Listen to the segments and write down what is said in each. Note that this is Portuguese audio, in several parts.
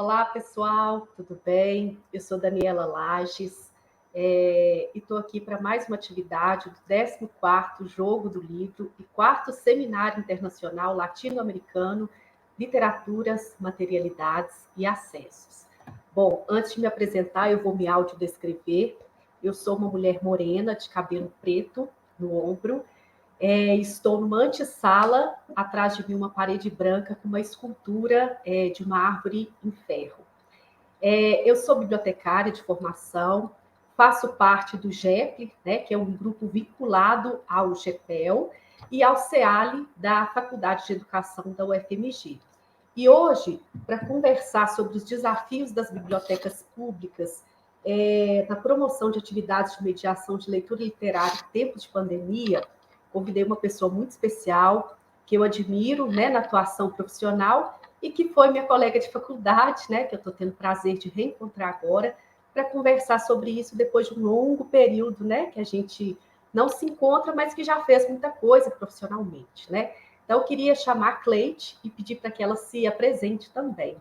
Olá, pessoal, tudo bem? Eu sou Daniela Lages e estou aqui para mais uma atividade do 14º Jogo do Livro e 4º Seminário Internacional Latino-Americano, Literaturas, Materialidades e Acessos. Bom, antes de me apresentar, eu vou me autodescrever. Eu sou uma mulher morena, de cabelo preto no ombro. Estou numa antessala, atrás de mim uma parede branca com uma escultura de uma árvore em ferro. Eu sou bibliotecária de formação, faço parte do GEP, né, que é um grupo vinculado ao GEPEL, e ao CEALI, da Faculdade de Educação da UFMG. E hoje, para conversar sobre os desafios das bibliotecas públicas na promoção de atividades de mediação de leitura literária em tempos de pandemia, convidei uma pessoa muito especial, que eu admiro, né, na atuação profissional, e que foi minha colega de faculdade, né, que eu estou tendo o prazer de reencontrar agora, para conversar sobre isso depois de um longo período, né, que a gente não se encontra, mas que já fez muita coisa profissionalmente, né? Então, eu queria chamar a Cleide e pedir para que ela se apresente também.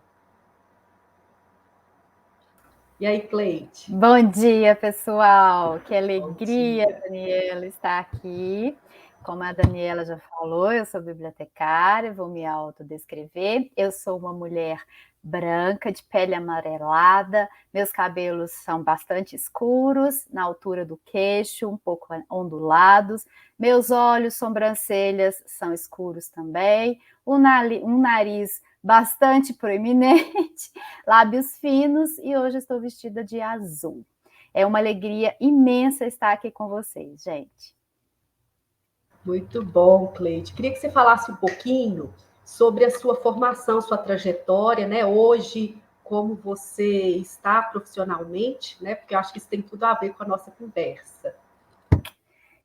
E aí, Cleide? Bom dia, pessoal! Que alegria, Daniela, estar aqui. Como a Daniela já falou, eu sou bibliotecária, vou me autodescrever. Eu sou uma mulher branca, de pele amarelada, meus cabelos são bastante escuros, na altura do queixo, um pouco ondulados. Meus olhos, sobrancelhas são escuros também. Um nariz bastante proeminente, lábios finos, e hoje estou vestida de azul. É uma alegria imensa estar aqui com vocês, gente. Muito bom, Cleide. Queria que você falasse um pouquinho sobre a sua formação, sua trajetória, né? Hoje, como você está profissionalmente, né? Porque eu acho que isso tem tudo a ver com a nossa conversa.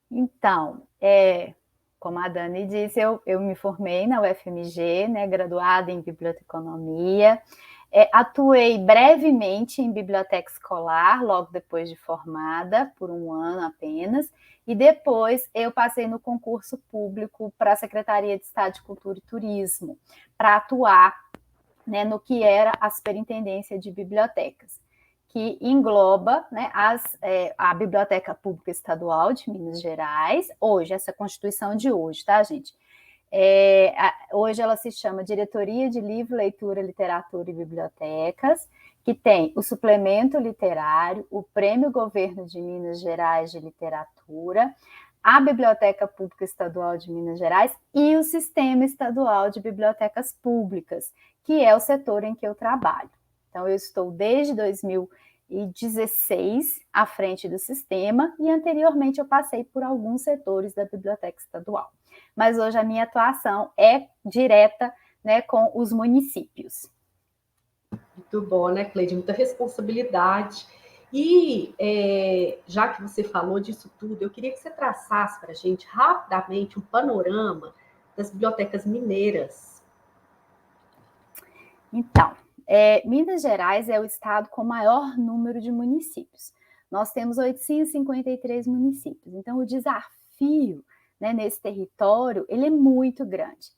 Então, como a Dani disse, eu me formei na UFMG, né, graduada em biblioteconomia, atuei brevemente em biblioteca escolar, logo depois de formada, por um ano apenas, e depois eu passei no concurso público para a Secretaria de Estado de Cultura e Turismo, para atuar, né, no que era a Superintendência de Bibliotecas, que engloba, né, a Biblioteca Pública Estadual de Minas Gerais, hoje, essa Constituição de hoje, tá, gente? Hoje ela se chama Diretoria de Livro, Leitura, Literatura e Bibliotecas, que tem o suplemento literário, o Prêmio Governo de Minas Gerais de Literatura, a Biblioteca Pública Estadual de Minas Gerais e o Sistema Estadual de Bibliotecas Públicas, que é o setor em que eu trabalho. Então, eu estou desde 2016 à frente do sistema e anteriormente eu passei por alguns setores da Biblioteca Estadual. Mas hoje a minha atuação é direta, né, com os municípios. Muito bom, né, Cleide? Muita responsabilidade. E já que você falou disso tudo, eu queria que você traçasse para a gente rapidamente um panorama das bibliotecas mineiras. Então, Minas Gerais é o estado com maior número de municípios. Nós temos 853 municípios. Então, o desafio, né, nesse território, ele é muito grande.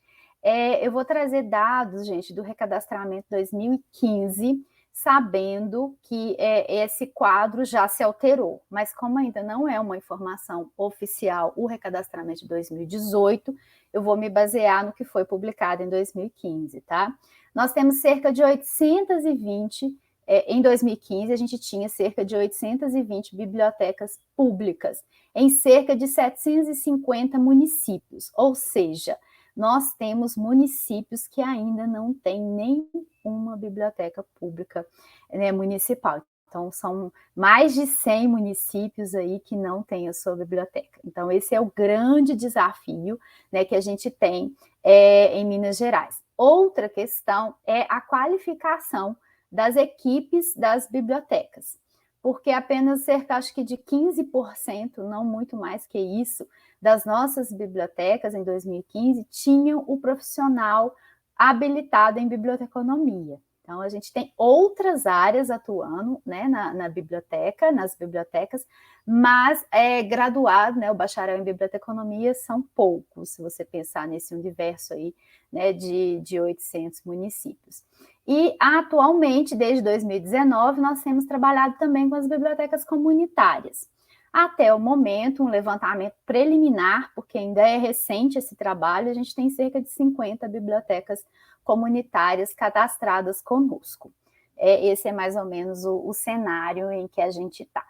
Eu vou trazer dados, gente, do recadastramento 2015, sabendo que esse quadro já se alterou, mas como ainda não é uma informação oficial, o recadastramento de 2018, eu vou me basear no que foi publicado em 2015, tá? Nós temos cerca de 820, em 2015 a gente tinha cerca de 820 bibliotecas públicas em cerca de 750 municípios, ou seja, nós temos municípios que ainda não têm nenhuma biblioteca pública, né, municipal. Então, são mais de 100 municípios aí que não têm a sua biblioteca. Então, esse é o grande desafio, né, que a gente tem em Minas Gerais. Outra questão é a qualificação das equipes das bibliotecas, porque apenas cerca, acho que de 15%, não muito mais que isso, das nossas bibliotecas em 2015 tinham o profissional habilitado em biblioteconomia. Então, a gente tem outras áreas atuando, né, na biblioteca, nas bibliotecas, mas graduado, né, o bacharel em biblioteconomia são poucos, se você pensar nesse universo aí, né, de 800 municípios. E, atualmente, desde 2019, nós temos trabalhado também com as bibliotecas comunitárias. Até o momento, um levantamento preliminar, porque ainda é recente esse trabalho, a gente tem cerca de 50 bibliotecas comunitárias cadastradas conosco. Esse é mais ou menos o cenário em que a gente está.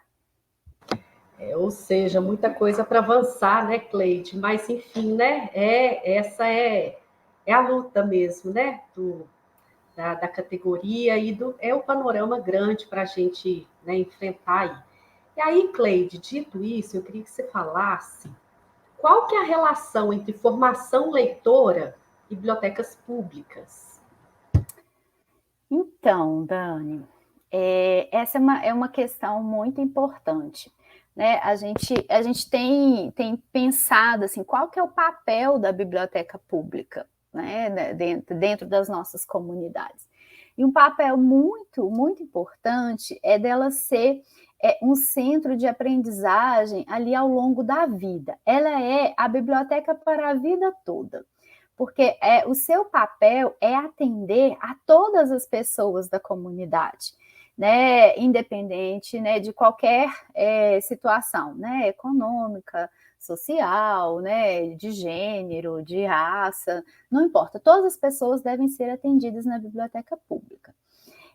Ou seja, muita coisa para avançar, né, Cleide? Mas, enfim, né? Essa é a luta mesmo, né? Da categoria e é o panorama grande para a gente, né, enfrentar aí. E aí, Cleide, dito isso, eu queria que você falasse qual que é a relação entre formação leitora e bibliotecas públicas? Então, Dani, essa é uma questão muito importante. Né? A gente tem pensado assim, qual que é o papel da biblioteca pública, né? dentro das nossas comunidades. E um papel muito, muito importante é dela ser um centro de aprendizagem ali ao longo da vida. Ela é a biblioteca para a vida toda. Porque o seu papel é atender a todas as pessoas da comunidade, né, independente, né, de qualquer situação, né, econômica, social, né, de gênero, de raça, não importa, todas as pessoas devem ser atendidas na biblioteca pública.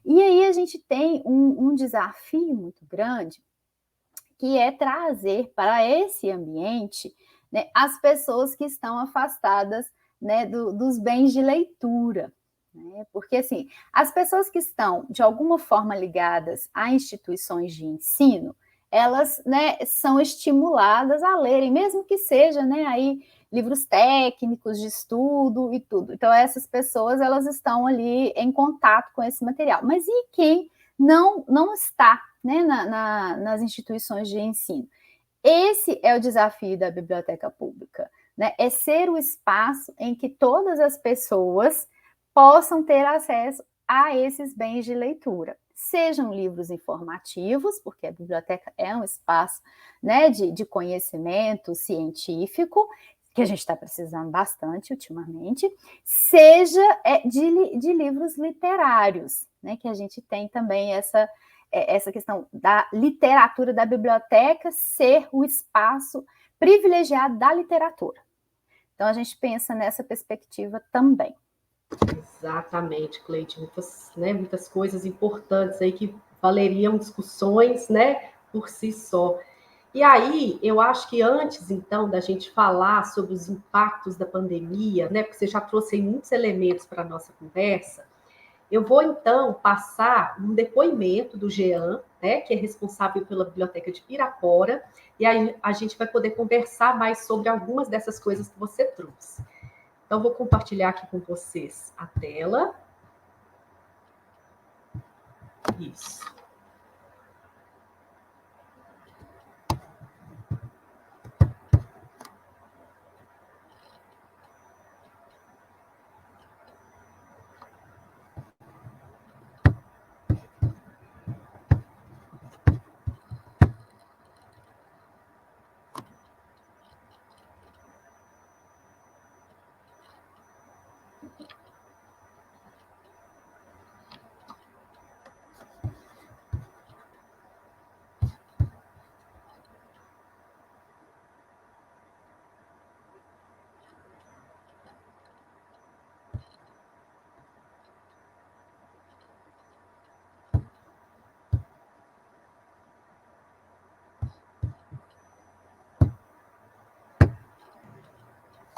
E aí a gente tem um desafio muito grande, que é trazer para esse ambiente, né, as pessoas que estão afastadas, né, dos bens de leitura. Né? Porque, assim, as pessoas que estão, de alguma forma, ligadas a instituições de ensino, elas, né, são estimuladas a lerem, mesmo que seja, né, aí, livros técnicos de estudo e tudo. Então, essas pessoas, elas estão ali em contato com esse material. Mas e quem não está, né, nas instituições de ensino? Esse é o desafio da biblioteca pública, né? É ser o espaço em que todas as pessoas possam ter acesso a esses bens de leitura. Sejam livros informativos, porque a biblioteca é um espaço, né, de conhecimento científico, que a gente está precisando bastante ultimamente, seja de livros literários, né, que a gente tem também essa questão da literatura, da biblioteca ser o espaço privilegiado da literatura. Então, a gente pensa nessa perspectiva também. Exatamente, Cleide. Muitas coisas importantes aí que valeriam discussões, né, por si só. E aí, eu acho que antes, então, da gente falar sobre os impactos da pandemia, né, porque você já trouxe aí muitos elementos para a nossa conversa, eu vou, então, passar um depoimento do Jean, né, que é responsável pela Biblioteca de Pirapora, e aí a gente vai poder conversar mais sobre algumas dessas coisas que você trouxe. Então, vou compartilhar aqui com vocês a tela. Isso.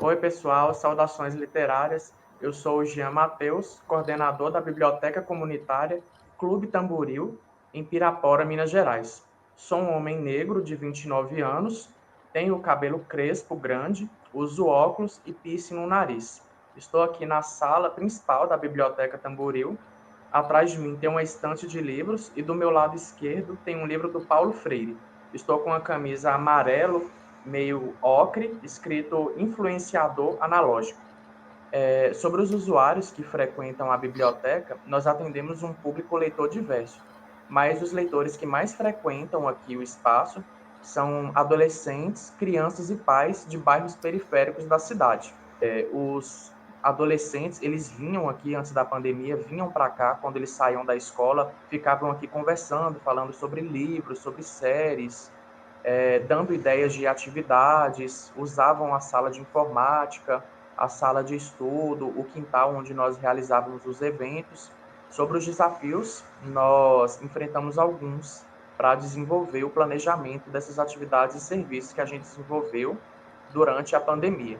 Oi, pessoal, saudações literárias. Eu sou o Jean Matheus, coordenador da Biblioteca Comunitária Clube Tamboril, em Pirapora, Minas Gerais. Sou um homem negro de 29 anos, tenho o cabelo crespo grande, uso óculos e piercing no nariz. Estou aqui na sala principal da Biblioteca Tamboril. Atrás de mim tem uma estante de livros e do meu lado esquerdo tem um livro do Paulo Freire. Estou com a camisa amarelo, meio ocre, escrito influenciador analógico. Sobre os usuários que frequentam a biblioteca, nós atendemos um público leitor diverso, mas os leitores que mais frequentam aqui o espaço são adolescentes, crianças e pais de bairros periféricos da cidade. Os adolescentes, eles vinham aqui antes da pandemia, vinham para cá quando eles saíam da escola, ficavam aqui conversando, falando sobre livros, sobre séries, dando ideias de atividades, usavam a sala de informática, a sala de estudo, o quintal onde nós realizávamos os eventos. Sobre os desafios, nós enfrentamos alguns para desenvolver o planejamento dessas atividades e serviços que a gente desenvolveu durante a pandemia.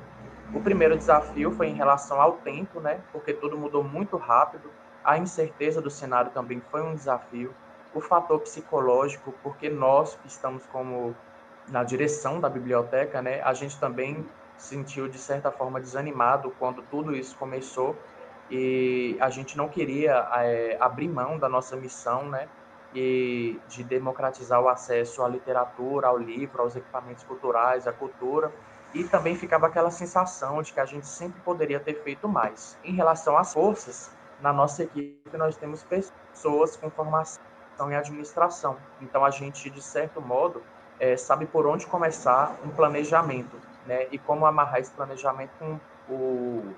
O primeiro desafio foi em relação ao tempo, né? Porque tudo mudou muito rápido. A incerteza do cenário também foi um desafio. O fator psicológico, porque nós que estamos como na direção da biblioteca, né? A gente também sentiu de certa forma desanimado quando tudo isso começou e a gente não queria abrir mão da nossa missão, né? E de democratizar o acesso à literatura, ao livro, aos equipamentos culturais, à cultura. E também ficava aquela sensação de que a gente sempre poderia ter feito mais. Em relação às forças, na nossa equipe nós temos pessoas com formação em administração. Então a gente, de certo modo, sabe por onde começar um planejamento, né? E como amarrar esse planejamento com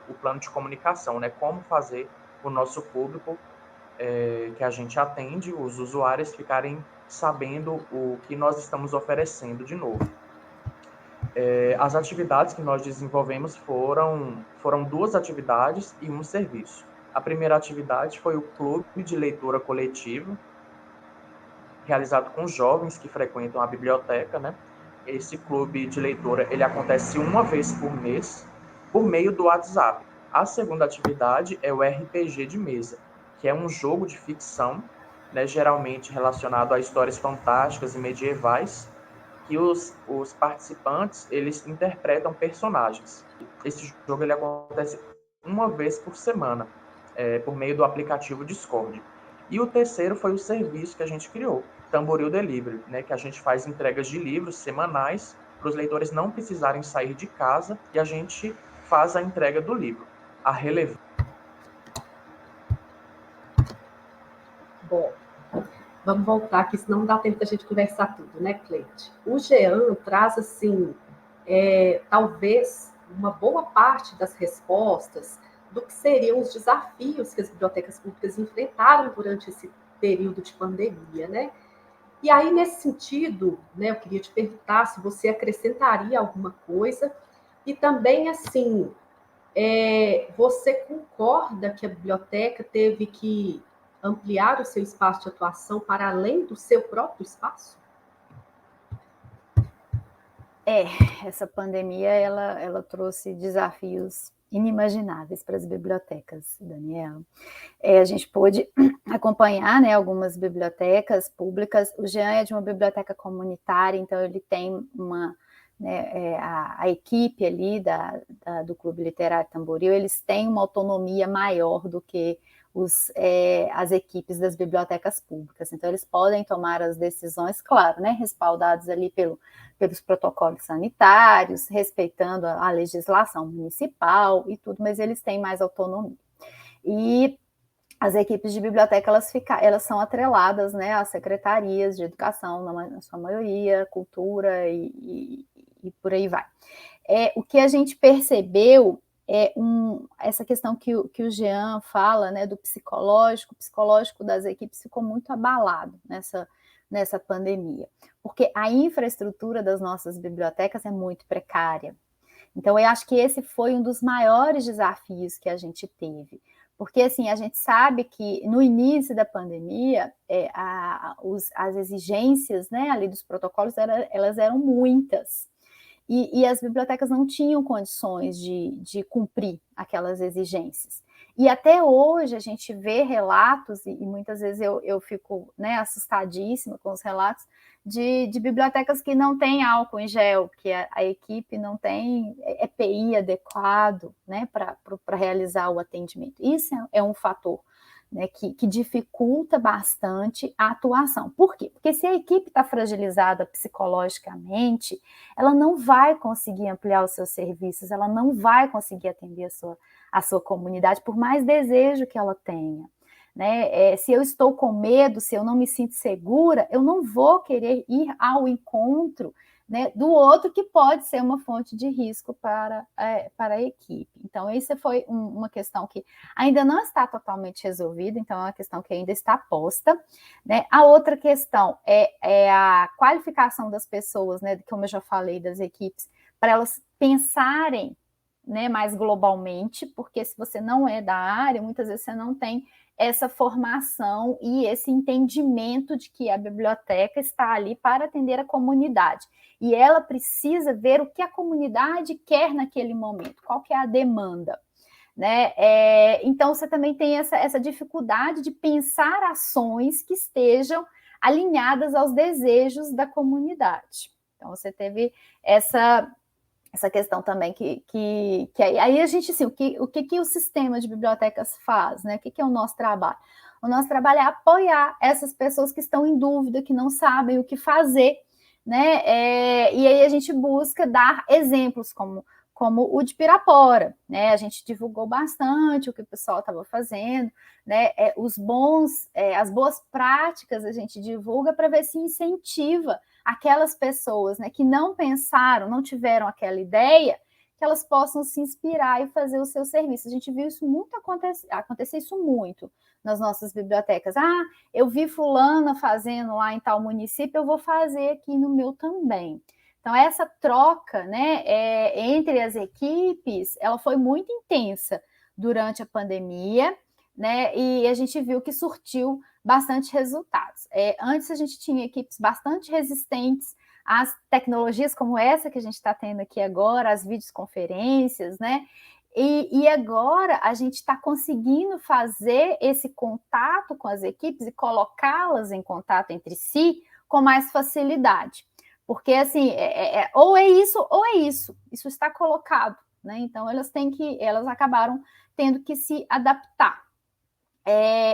o plano de comunicação, né? Como fazer o nosso público que a gente atende, os usuários, ficarem sabendo o que nós estamos oferecendo de novo. As atividades que nós desenvolvemos foram 2 atividades e um serviço. A primeira atividade foi o Clube de Leitura Coletiva, realizado com jovens que frequentam a biblioteca, né? Esse clube de leitura, ele acontece uma vez por mês, por meio do WhatsApp. A segunda atividade é o RPG de mesa, que é um jogo de ficção, né, geralmente relacionado a histórias fantásticas e medievais, que os participantes, eles interpretam personagens. Esse jogo ele acontece uma vez por semana, por meio do aplicativo Discord. E o terceiro foi o serviço que a gente criou, Tamboril Delivery, né, que a gente faz entregas de livros semanais para os leitores não precisarem sair de casa e a gente faz a entrega do livro. A relevância. Bom, vamos voltar aqui, senão não dá tempo da gente conversar tudo, né, Cleide? O Jean traz, assim, talvez uma boa parte das respostas do que seriam os desafios que as bibliotecas públicas enfrentaram durante esse período de pandemia, né? E aí, nesse sentido, né, eu queria te perguntar se você acrescentaria alguma coisa e também, assim, você concorda que a biblioteca teve que ampliar o seu espaço de atuação para além do seu próprio espaço? Essa pandemia, ela trouxe desafios inimagináveis para as bibliotecas, Daniela. A gente pôde acompanhar, né, algumas bibliotecas públicas. O Jean é de uma biblioteca comunitária, então ele tem uma, né, a equipe ali do Clube Literário Tamboril, eles têm uma autonomia maior do que as equipes das bibliotecas públicas. Então eles podem tomar as decisões, claro, né, respaldados ali pelos protocolos sanitários, respeitando a legislação municipal e tudo, mas eles têm mais autonomia. E as equipes de biblioteca, elas são atreladas, né, às secretarias de educação, na sua maioria, cultura e por aí vai. O que a gente percebeu essa questão que o Jean fala, né, do psicológico das equipes ficou muito abalado nessa pandemia, porque a infraestrutura das nossas bibliotecas é muito precária. Então, eu acho que esse foi um dos maiores desafios que a gente teve, porque, assim, a gente sabe que no início da pandemia, as exigências, né, ali dos protocolos, elas eram muitas, e as bibliotecas não tinham condições de cumprir aquelas exigências. E até hoje a gente vê relatos, e muitas vezes eu fico, né, assustadíssima com os relatos de bibliotecas que não têm álcool em gel, que a equipe não tem EPI adequado, né, para realizar o atendimento. Isso é um fator, né, que dificulta bastante a atuação. Por quê? Porque se a equipe está fragilizada psicologicamente, ela não vai conseguir ampliar os seus serviços, ela não vai conseguir atender a sua comunidade, por mais desejo que ela tenha. Né? Se eu estou com medo, se eu não me sinto segura, eu não vou querer ir ao encontro, né, do outro, que pode ser uma fonte de risco para a equipe. Então, essa foi uma questão que ainda não está totalmente resolvida, então é uma questão que ainda está posta. Né? A outra questão é a qualificação das pessoas, né, como eu já falei, das equipes, para elas pensarem, né, mais globalmente, porque se você não é da área, muitas vezes você não tem essa formação e esse entendimento de que a biblioteca está ali para atender a comunidade. E ela precisa ver o que a comunidade quer naquele momento, qual que é a demanda. Né? Então, você também tem essa dificuldade de pensar ações que estejam alinhadas aos desejos da comunidade. Então, você teve essa questão também que aí a gente, assim, o que o sistema de bibliotecas faz, né? O que é o nosso trabalho? O nosso trabalho é apoiar essas pessoas que estão em dúvida, que não sabem o que fazer, né? E aí a gente busca dar exemplos como o de Pirapora, né? A gente divulgou bastante o que o pessoal estava fazendo, né? As boas práticas a gente divulga para ver se incentiva aquelas pessoas, né, que não pensaram, não tiveram aquela ideia, que elas possam se inspirar e fazer o seu serviço. A gente viu isso muito acontecer isso muito nas nossas bibliotecas. Eu vi fulana fazendo lá em tal município, eu vou fazer aqui no meu também. Então, essa troca, né, entre as equipes, ela foi muito intensa durante a pandemia, né, e a gente viu que surtiu bastante resultados. Antes a gente tinha equipes bastante resistentes às tecnologias como essa que a gente está tendo aqui agora, as videoconferências, né? E agora a gente está conseguindo fazer esse contato com as equipes e colocá-las em contato entre si com mais facilidade. Porque, assim, ou é isso, ou é isso. Isso está colocado, né? Então, elas acabaram tendo que se adaptar.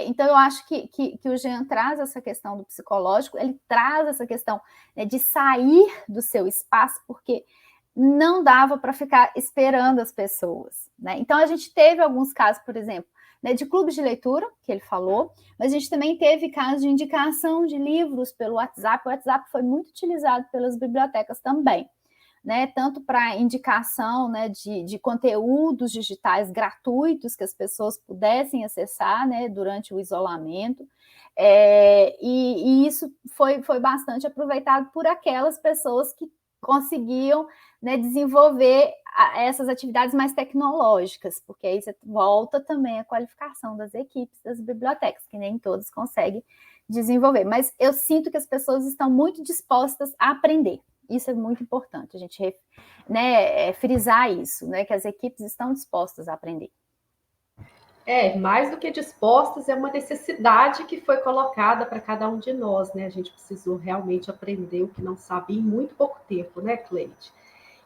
Então, eu acho que o Jean traz essa questão do psicológico, ele traz essa questão, né, de sair do seu espaço, porque não dava para ficar esperando as pessoas. Né? Então, a gente teve alguns casos, por exemplo, né, de clubes de leitura, que ele falou, mas a gente também teve casos de indicação de livros pelo WhatsApp. O WhatsApp foi muito utilizado pelas bibliotecas também. Né, tanto para indicação, né, de conteúdos digitais gratuitos que as pessoas pudessem acessar, né, durante o isolamento, e isso foi bastante aproveitado por aquelas pessoas que conseguiam, né, desenvolver essas atividades mais tecnológicas, porque aí você volta também a qualificação das equipes das bibliotecas, que nem todos conseguem desenvolver, mas eu sinto que as pessoas estão muito dispostas a aprender. Isso é muito importante, a gente, né, frisar isso, né, que as equipes estão dispostas a aprender. Mais do que dispostas, é uma necessidade que foi colocada para cada um de nós, né? A gente precisou realmente aprender o que não sabia em muito pouco tempo, né, Cleide?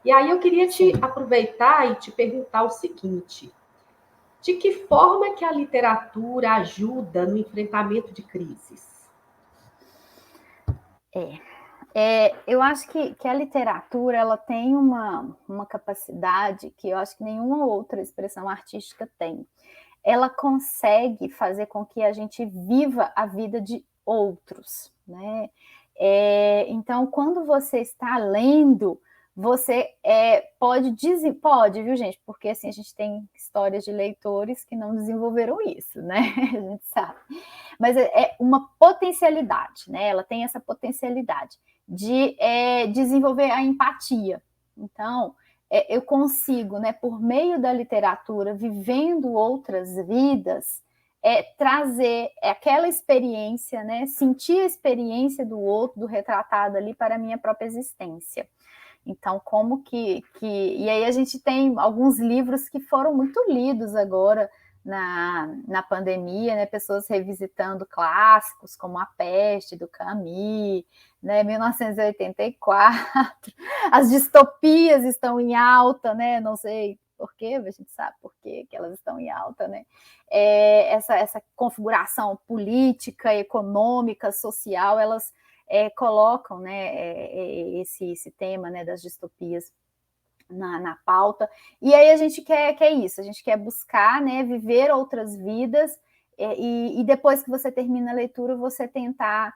E aí eu queria te aproveitar e te perguntar o seguinte: de que forma que a literatura ajuda no enfrentamento de crises? Eu acho que a literatura ela tem uma capacidade que eu acho que nenhuma outra expressão artística tem. Ela consegue fazer com que a gente viva a vida de outros, né? Então, quando você está lendo, você pode, viu, gente? Porque assim, a gente tem histórias de leitores que não desenvolveram isso, né? A gente sabe. Mas é uma potencialidade, né? Ela tem essa potencialidade de desenvolver a empatia. Então, eu consigo, né, por meio da literatura, vivendo outras vidas, trazer aquela experiência, né, sentir a experiência do outro, do retratado ali, para a minha própria existência. Então, como que... E aí a gente tem alguns livros que foram muito lidos agora na pandemia, né? Pessoas revisitando clássicos como A Peste, do Camus, né? 1984. As distopias estão em alta, né? Não sei por quê, a gente sabe por quê que elas estão em alta, né? Essa configuração política, econômica, social, elas colocam, né, esse tema, né, das distopias na pauta. E aí a gente quer isso, a gente quer buscar, né, viver outras vidas, e depois que você termina a leitura, você tentar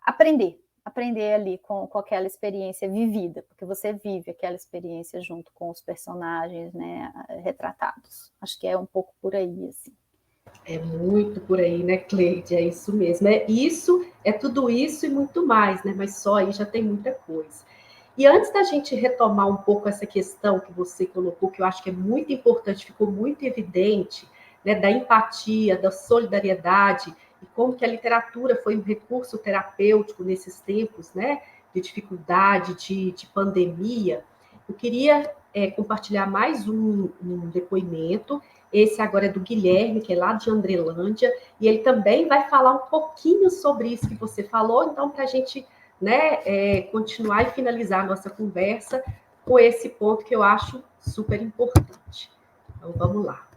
aprender ali com aquela experiência vivida, porque você vive aquela experiência junto com os personagens, né, retratados. Acho que é um pouco por aí, assim. É muito por aí, né, Cleide? É isso mesmo. É tudo isso e muito mais, né? Mas só aí já tem muita coisa. E antes da gente retomar um pouco essa questão que você colocou, que eu acho que é muito importante, ficou muito evidente, né, da empatia, da solidariedade, e como que a literatura foi um recurso terapêutico nesses tempos, né, de dificuldade, de pandemia, eu queria compartilhar mais um depoimento. Esse agora é do Guilherme, que é lá de Andrelândia, e ele também vai falar um pouquinho sobre isso que você falou, então, para a gente, né, continuar e finalizar a nossa conversa com esse ponto que eu acho super importante. Então, vamos lá.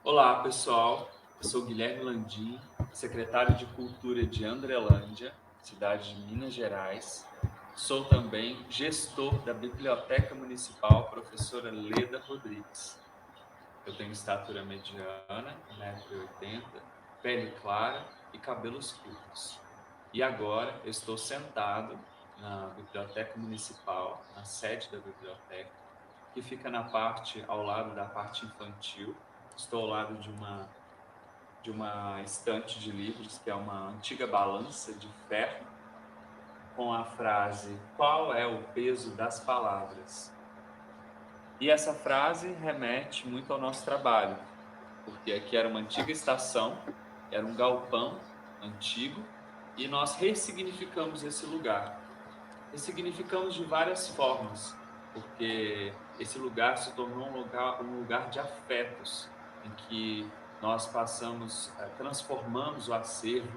Olá, pessoal. Eu sou Guilherme Landim, secretário de Cultura de Andrelândia, cidade de Minas Gerais. Sou também gestor da Biblioteca Municipal Professora Leda Rodrigues. Eu tenho estatura mediana, 1,80 m, pele clara e cabelos curtos. E agora eu estou sentado na Biblioteca Municipal, na sede da biblioteca, que fica na parte ao lado da parte infantil. Estou ao lado de uma estante de livros, que é uma antiga balança de ferro, com a frase: "Qual é o peso das palavras?". E essa frase remete muito ao nosso trabalho, porque aqui era uma antiga estação, era um galpão antigo, e nós ressignificamos esse lugar. Ressignificamos de várias formas, porque esse lugar se tornou um lugar de afetos, em que nós transformamos o acervo,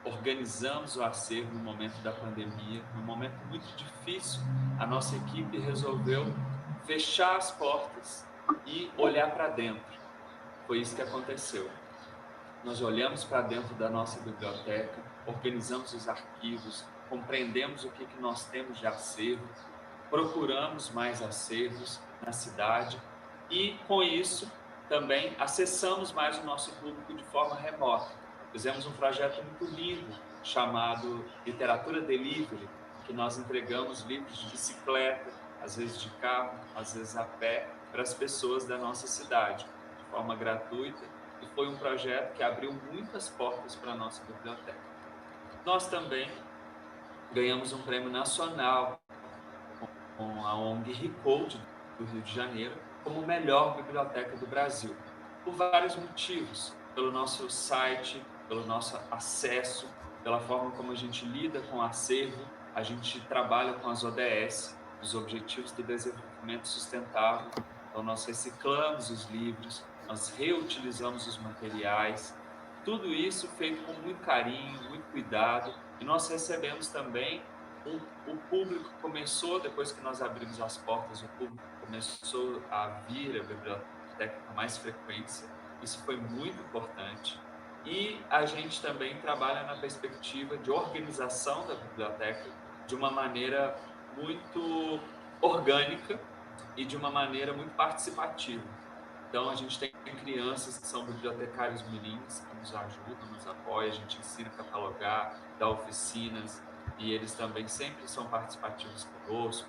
organizamos o acervo no momento da pandemia, num momento muito difícil. A nossa equipe resolveu fechar as portas e olhar para dentro. Foi isso que aconteceu. Nós olhamos para dentro da nossa biblioteca, organizamos os arquivos, compreendemos o que nós temos de acervo, procuramos mais acervos na cidade e, com isso, também acessamos mais o nosso público de forma remota. Fizemos um projeto muito lindo chamado Literatura Delivery, que nós entregamos livros de bicicleta, às vezes de carro, às vezes a pé, para as pessoas da nossa cidade, de forma gratuita, e foi um projeto que abriu muitas portas para a nossa biblioteca. Nós também ganhamos um prêmio nacional com a ONG Recode do Rio de Janeiro como melhor biblioteca do Brasil, por vários motivos, pelo nosso site, pelo nosso acesso, pela forma como a gente lida com o acervo, a gente trabalha com as ODS, os Objetivos do Desenvolvimento Sustentável, então nós reciclamos os livros, nós reutilizamos os materiais, tudo isso feito com muito carinho, muito cuidado, e nós recebemos também o público começou, depois que nós abrimos as portas, o público começou a vir à biblioteca com mais frequência. Isso foi muito importante. E a gente também trabalha na perspectiva de organização da biblioteca de uma maneira muito orgânica e de uma maneira muito participativa. Então, a gente tem crianças que são bibliotecários mirins, que nos ajudam, nos apoiam, a gente ensina a catalogar, dá oficinas, e eles também sempre são participativos conosco.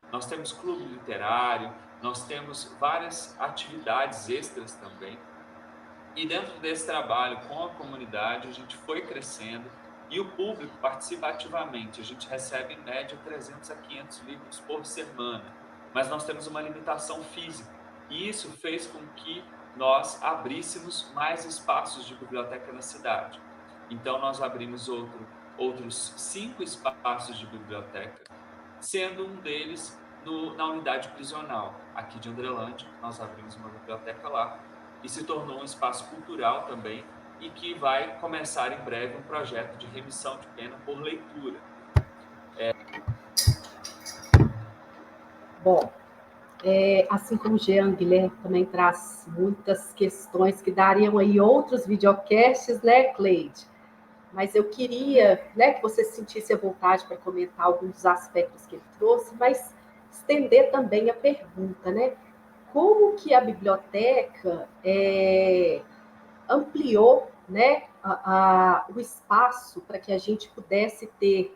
Nós temos clube literário, nós temos várias atividades extras também. E dentro desse trabalho com a comunidade, a gente foi crescendo e o público participa ativamente. A gente recebe, em média, 300 a 500 livros por semana, mas nós temos uma limitação física. E isso fez com que nós abríssemos mais espaços de biblioteca na cidade. Então, nós abrimos outros 5 espaços de biblioteca, sendo um deles na unidade prisional. Aqui de Andrelândia, nós abrimos uma biblioteca lá, e se tornou um espaço cultural também, e que vai começar em breve um projeto de remissão de pena por leitura. Bom, assim como o Jean Guilherme também traz muitas questões que dariam aí outros videocasts, né, Cleide? Mas eu queria, né, que você sentisse a vontade para comentar alguns dos aspectos que ele trouxe, mas estender também a pergunta, né? Como que a biblioteca ampliou, né, o espaço para que a gente pudesse ter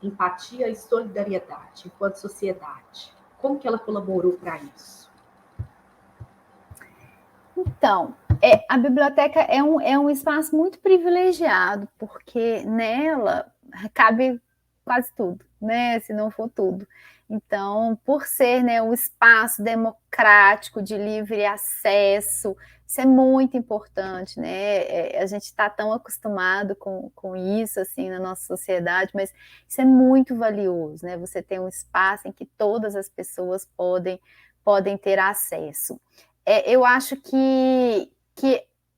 empatia e solidariedade enquanto sociedade? Como que ela colaborou para isso? Então, a biblioteca é um espaço muito privilegiado, porque nela cabe quase tudo, né? Se não for tudo. Então, por ser, né, um espaço democrático de livre acesso, isso é muito importante, né? A gente está tão acostumado com isso, assim, na nossa sociedade, mas isso é muito valioso, né? Você tem um espaço em que todas as pessoas podem ter acesso. Eu acho que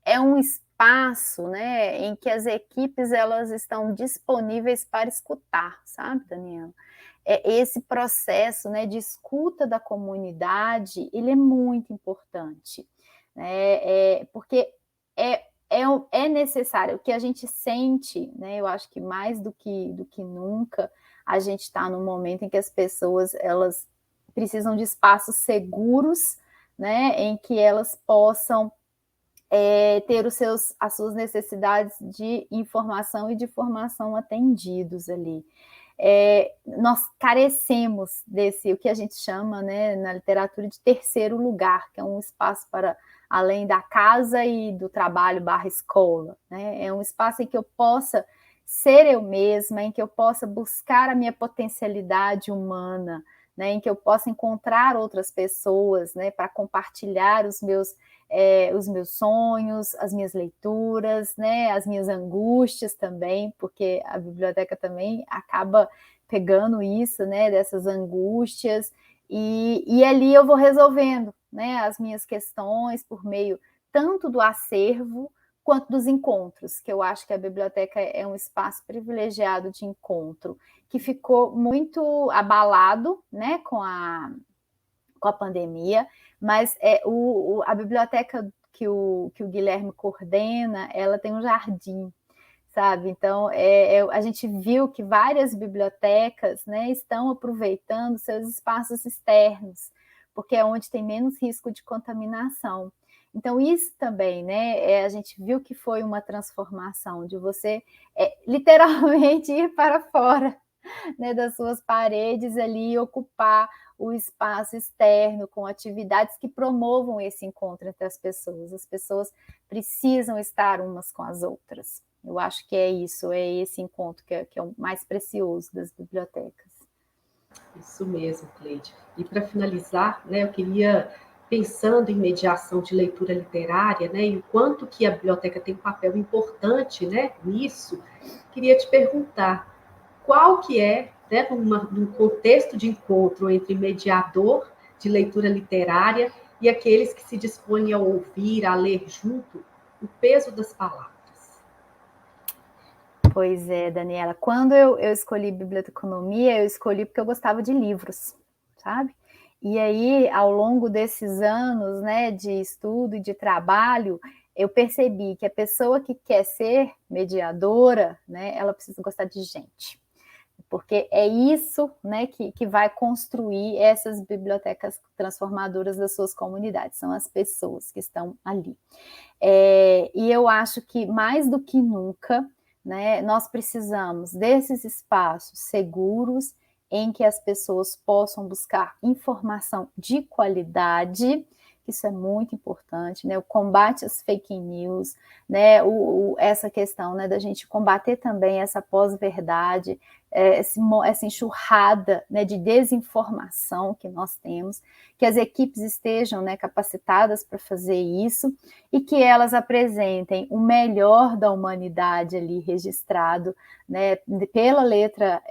é um espaço, né, em que as equipes elas estão disponíveis para escutar, sabe, Daniela? Esse processo, né, de escuta da comunidade, ele é muito importante, né, porque é necessário, o que a gente sente, né, eu acho que mais do que nunca, a gente está num momento em que as pessoas, elas precisam de espaços seguros, né, em que elas possam ter as suas necessidades de informação e de formação atendidos ali. Nós carecemos desse, o que a gente chama, né, na literatura, de terceiro lugar, que é um espaço para além da casa e do trabalho / escola, né? É um espaço em que eu possa ser eu mesma, em que eu possa buscar a minha potencialidade humana, né, em que eu possa encontrar outras pessoas, né, para compartilhar os meus sonhos, as minhas leituras, né, as minhas angústias também, porque a biblioteca também acaba pegando isso, né, dessas angústias, e ali eu vou resolvendo, né, as minhas questões por meio tanto do acervo quanto dos encontros, que eu acho que a biblioteca é um espaço privilegiado de encontro, que ficou muito abalado, né, com a pandemia, mas a biblioteca que o Guilherme coordena, ela tem um jardim, sabe? Então, a gente viu que várias bibliotecas, né, estão aproveitando seus espaços externos, porque é onde tem menos risco de contaminação. Então, isso também, né, a gente viu que foi uma transformação de você literalmente ir para fora, né, das suas paredes ali e ocupar o espaço externo com atividades que promovam esse encontro entre as pessoas. As pessoas precisam estar umas com as outras. Eu acho que é isso, é esse encontro que é o mais precioso das bibliotecas. Isso mesmo, Cleide. E para finalizar, né, eu queria, pensando em mediação de leitura literária, né, e o quanto que a biblioteca tem um papel importante, né, nisso, queria te perguntar qual que é, né, num contexto de encontro entre mediador de leitura literária e aqueles que se dispõem a ouvir, a ler junto, o peso das palavras. Pois é, Daniela, quando eu escolhi biblioteconomia, eu escolhi porque eu gostava de livros, sabe? E aí, ao longo desses anos, né, de estudo e de trabalho, eu percebi que a pessoa que quer ser mediadora, né, ela precisa gostar de gente. Porque é isso, né, que vai construir essas bibliotecas transformadoras das suas comunidades, são as pessoas que estão ali. E eu acho que, mais do que nunca, né, nós precisamos desses espaços seguros em que as pessoas possam buscar informação de qualidade, isso é muito importante, né, o combate às fake news, né, essa questão, né, da gente combater também essa pós-verdade, essa enxurrada, né, de desinformação que nós temos, que as equipes estejam, né, capacitadas para fazer isso e que elas apresentem o melhor da humanidade ali registrado, né, pela letra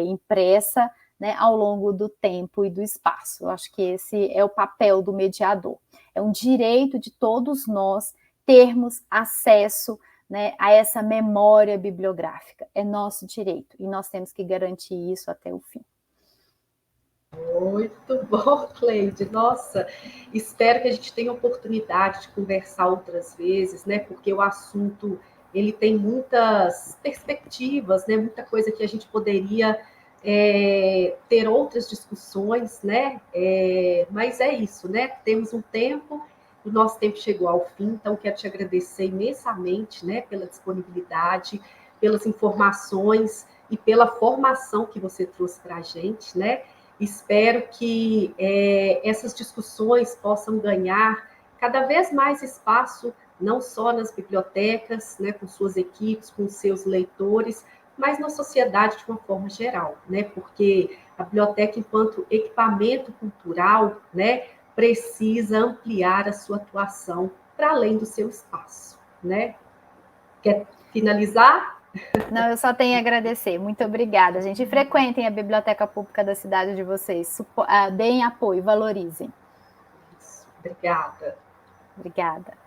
impressa, né, ao longo do tempo e do espaço. Eu acho que esse é o papel do mediador. É um direito de todos nós termos acesso, né, a essa memória bibliográfica. É nosso direito e nós temos que garantir isso até o fim. Muito bom, Cleide. Nossa, espero que a gente tenha oportunidade de conversar outras vezes, né? Porque o assunto ele tem muitas perspectivas, né? Muita coisa que a gente poderia ter outras discussões, né? Mas é isso, né? Temos um tempo, o nosso tempo chegou ao fim, então quero te agradecer imensamente, né? Pela disponibilidade, pelas informações e pela formação que você trouxe para a gente, né? Espero que essas discussões possam ganhar cada vez mais espaço, não só nas bibliotecas, né, com suas equipes, com seus leitores, mas na sociedade de uma forma geral, né? Porque a biblioteca, enquanto equipamento cultural, né, precisa ampliar a sua atuação para além do seu espaço, né? Quer finalizar? Não, eu só tenho a agradecer. Muito obrigada, gente. E frequentem a biblioteca pública da cidade de vocês. Deem apoio, valorizem. Obrigada. Obrigada.